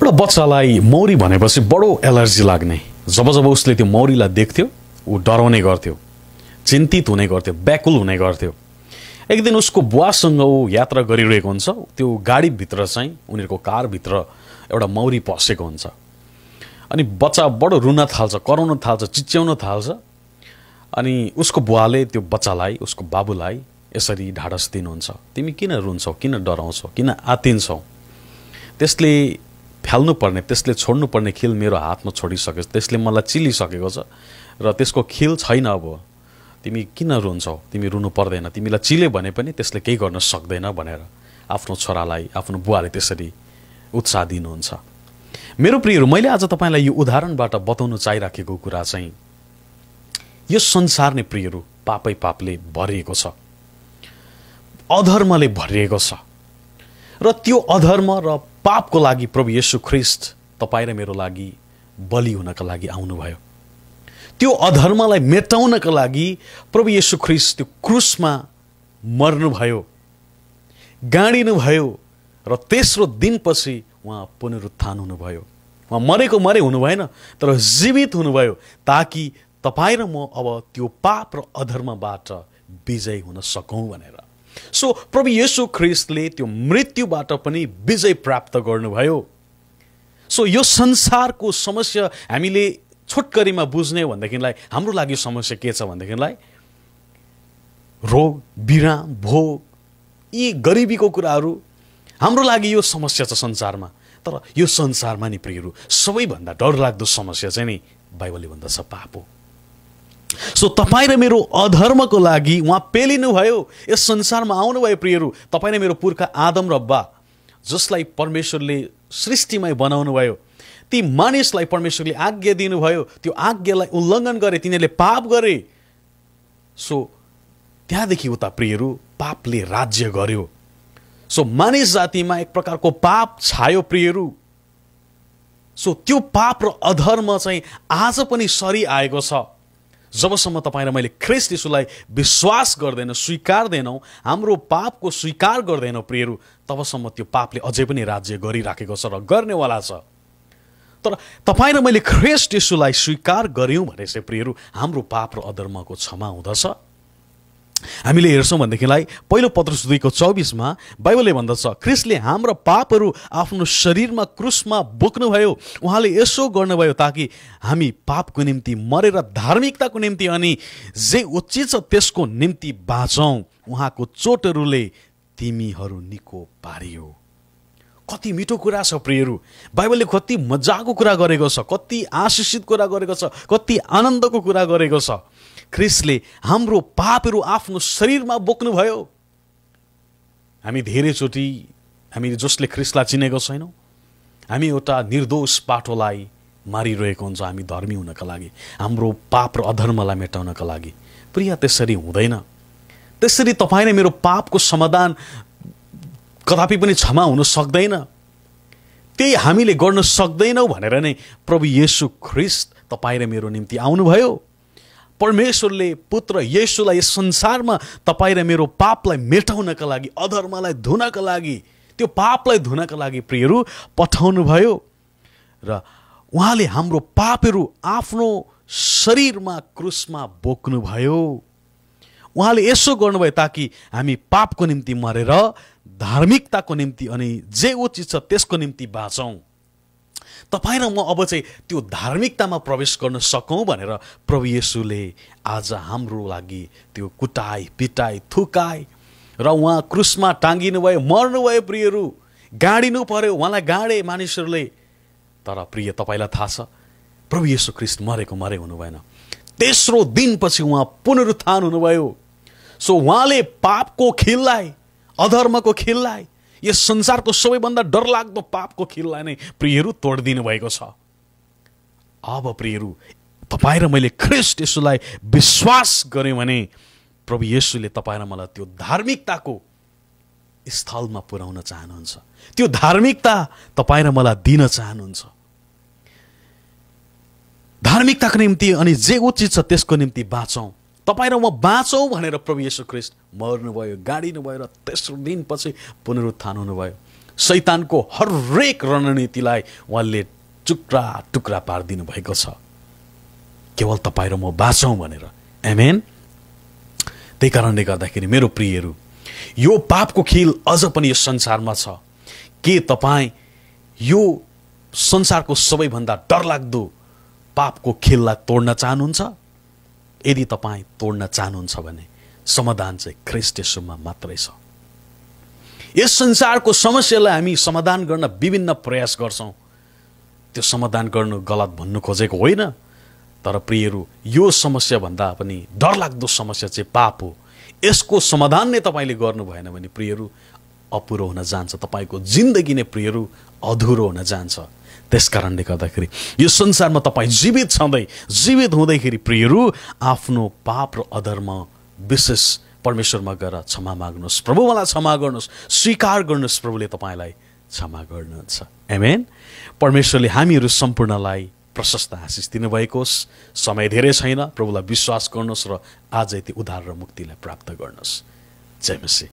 एउटा बच्चालाई मौरी भनेपछि बडो एलर्जी लाग्ने। जब जब उसले त्यो मौरीलाई देख्थ्यो ऊ डराउने गर्थ्यो, चिन्तित हुने गर्थ्यो, व्याकुल हुने गर्थ्यो। एक दिन उसको बुवासँग ऊ यात्रा गरिरहेको हुन्छ। त्यो गाडीभित्र चाहिँ उनीहरूको कारभित्र एउटा मौरी पसेको हुन्छ। अनि बच्चा बडो रुन थाल्छ, कराउन थाल्छ, चिच्याउन थाल्छ। अनि उसको बुवाले त्यो बच्चालाई, उसको बाबुलाई यसरी ढाडस दिनुहुन्छ, तिमी किन रुन्छौ, किन डराउँछौ, किन आत्तिन्छौ? त्यसले फ्याल्नुपर्ने, त्यसले छोड्नुपर्ने खिल मेरो हातमा छोडिसक्यो, त्यसले मलाई चिलिसकेको छ र त्यसको खिल छैन। अब तिमी किन रुन्छौ, तिमी रुनु पर्दैन, तिमीलाई चिले भने पनि त्यसले केही गर्न सक्दैन भनेर आफ्नो छोरालाई आफ्नो बुवाले त्यसरी उत्साह दिनुहुन्छ। मेरो प्रियहरू, मैले आज तपाईँलाई यो उदाहरणबाट बताउन चाहिराखेको कुरा चाहिँ यो संसार नै प्रियहरू पापै पापले भरिएको छ, अधर्मले भरिएको छ। र त्यो अधर्म र पापको लागि प्रभु येशू ख्रीष्ट तपाईँ र मेरो लागि बलि हुनका लागि आउनुभयो। त्यो अधर्मलाई मेटाउनका लागि प्रभु येशू ख्रीष्ट त्यो क्रुसमा मर्नुभयो, गाडिनुभयो र तेस्रो दिनपछि उहाँ पुनरुत्थान हुनुभयो। उहाँ मरेको मरे हुनु भएन, तर जीवित हुनुभयो ताकि तपाईँ र म अब त्यो पाप र अधर्मबाट विजय हुन सकौँ भनेर। सो प्रभु येशू ख्रीष्टले त्यो मृत्युबाट पनि विजय प्राप्त गर्नुभयो। सो यो संसारको समस्या हामीले छोटकरीमा बुझ्ने भनेदेखिलाई हाम्रो लागि समस्या के छ भनेदेखिलाई रोग, विराम, भोग, यी गरिबीको कुराहरू हाम्रो लागि यो समस्या छ संसारमा। तर यो संसारमा नि प्रियहरू सबैभन्दा डरलाग्दो समस्या चाहिँ नि बाइबलले भन्दछ पाप हो। सो तपाईँ र मेरो अधर्मको लागि उहाँ पेलिनु भयो, यस संसारमा आउनुभयो प्रियहरू। तपाईँ र मेरो पुर्खा आदम र हव्वा जसलाई परमेश्वरले सृष्टिमै बनाउनु भयो, ती मानिसलाई परमेश्वरले आज्ञा दिनुभयो, त्यो आज्ञालाई उल्लङ्घन गरे, तिनीहरूले पाप गरे। सो त्यहाँदेखि उता प्रियहरू पापले राज्य गर्यो। सो मानिस जातिमा एक प्रकारको पाप छायो प्रियहरू। सो त्यो पाप र अधर्म चाहिँ आज पनि सरिआएको छ। जबसम्म तपाईँ र मैले ख्रीष्ट येशूलाई विश्वास गर्दैन, स्वीकार्दैनौँ, हाम्रो पापको स्वीकार गर्दैनौँ प्रियहरू, तबसम्म त्यो पापले अझै पनि राज्य गरिराखेको छ र गर्नेवाला छ। तर तपाईँ र मैले ख्रीष्ट येशूलाई स्वीकार गर्यौँ भने चाहिँ प्रियहरू हाम्रो पाप र अधर्मको क्षमा हुँदछ। हामीले हेर्छौँ भनेदेखिलाई पहिलो पत्रुस 2:24 बाइबलले भन्दछ, ख्रीष्टले हाम्रा पापहरू आफ्नो शरीरमा क्रुसमा बोक्नुभयो। उहाँले यसो गर्नुभयो ताकि हामी पापको निम्ति मरेर धार्मिकताको निम्ति अनि जे उचित छ त्यसको निम्ति बाँचौँ। उहाँको चोटहरूले तिमीहरू निको पारियो। कति मिठो कुरा छ प्रियहरू। बाइबलले कति मजाको कुरा गरेको छ, कति आशिषित कुरा गरेको छ, कति आनन्दको कुरा गरेको छ। ख्रीष्टले हाम्रो पापहरू आफ्नो शरीरमा बोक्नुभयो। हामी धेरैचोटि हामी जसले ख्रीष्टलाई चिनेको छैनौँ, हामी एउटा निर्दोष पाठोलाई मारिरहेको हुन्छ हामी धर्मी हुनका लागि, हाम्रो पाप र अधर्मलाई मेटाउनका लागि। प्रिय, त्यसरी हुँदैन। त्यसरी तपाईँ र मेरो पापको समाधान कदापि पनि क्षमा हुन सक्दैन। त्यही हामीले गर्न सक्दैनौँ भनेर नै प्रभु येशू ख्रीष्ट तपाईँ र मेरो निम्ति आउनुभयो। परमेश्वरले पुत्र येशूलाई यस संसारमा तपाईँ र मेरो पापलाई मेटाउनका लागि, अधर्मलाई धुनका लागि, त्यो पापलाई धुनका लागि प्रियहरू पठाउनु भयो। र उहाँले हाम्रो पापहरू आफ्नो शरीरमा क्रुसमा बोक्नुभयो। उहाँले यसो गर्नुभयो ताकि हामी पापको निम्ति मरेर धार्मिकताको निम्ति अनि जे उचित छ त्यसको निम्ति बाँचौँ। तपाईँ र म अब चाहिँ त्यो धार्मिकतामा प्रवेश गर्न सकौँ भनेर प्रभु येशूले आज हाम्रो लागि त्यो कुटाई, पिटाई, थुकाई र उहाँ क्रुसमा टाँगिनु भयो, मर्नुभयो प्रियहरू, गाडिनु पर्यो, उहाँलाई गाडे मानिसहरूले। तर प्रिय, तपाईँलाई थाहा छ प्रभु येशू ख्रीष्ट मरेको मरे हुनु भएन, तेस्रो दिनपछि उहाँ पुनरुत्थान हुनुभयो। सो उहाँले पापको खिललाई, अधर्मको खिललाई, यस संसारको सबैभन्दा डरलाग्दो पापको खिललाई नै प्रियहरू तोडिदिनु भएको छ। अब प्रियहरू, तपाईँ र मैले ख्रीष्ट येशूलाई विश्वास गर्यौँ भने प्रभु येशूले तपाईँ र मलाई त्यो धार्मिकताको स्थलमा पुर्याउन चाहनुहुन्छ। त्यो धार्मिकता तपाईँ र मलाई दिन चाहनुहुन्छ। धार्मिकताको निम्ति अनि जे उचित छ त्यसको निम्ति बाँचौँ, तपाईँ र म बाँचौँ भनेर प्रभु येशू ख्रीष्ट मर्नुभयो, गाडिनुभयो र तेस्रो दिनपछि पुनरुत्थान हुनुभयो। शैतानको हरेक रणनीतिलाई उहाँले टुक्रा टुक्रा पारिदिनु भएको छ, केवल तपाईँ र म बाँचौँ भनेर। आमेन। त्यही कारणले गर्दाखेरि मेरो प्रियहरू, यो पापको खेल अझ पनि यो संसारमा छ। के तपाईँ यो संसारको सबैभन्दा डरलाग्दो पापको खेललाई तोड्न चाहनुहुन्छ? यदि तपाईँ तोड्न चाहनुहुन्छ भने समाधान चाहिँ ख्रीष्ट येशूमा मात्रै छ। यस संसारको समस्यालाई हामी समाधान गर्न विभिन्न प्रयास गर्छौँ। त्यो समाधान गर्नु गलत भन्नु खोजेको होइन, तर प्रियहरू, यो समस्याभन्दा पनि डरलाग्दो समस्या चाहिँ पाप हो। यसको समाधान नै तपाईँले गर्नु भएन भने प्रियहरू अपुरो हुन जान्छ, तपाईँको जिन्दगी नै प्रियहरू अधुरो हुन जान्छ। त्यस कारणले गर्दाखेरि यो संसारमा तपाईँ जीवित छँदै जीवित हुँदैखेरि प्रियहरू आफ्नो पाप र अधर्म विशेष परमेश्वरमा गएर क्षमा माग्नुहोस्। प्रभु मलाई क्षमा गर्नुहोस्, स्वीकार गर्नुहोस्, प्रभुले तपाईँलाई क्षमा गर्नुहुन्छ। आमेन। परमेश्वरले हामीहरू सम्पूर्णलाई प्रशस्त आशिष दिनुभएको होस्। समय धेरै छैन, प्रभुलाई विश्वास गर्नुहोस् र आजै त्यो उद्धार र मुक्तिलाई प्राप्त गर्नुहोस्। जय मसीह।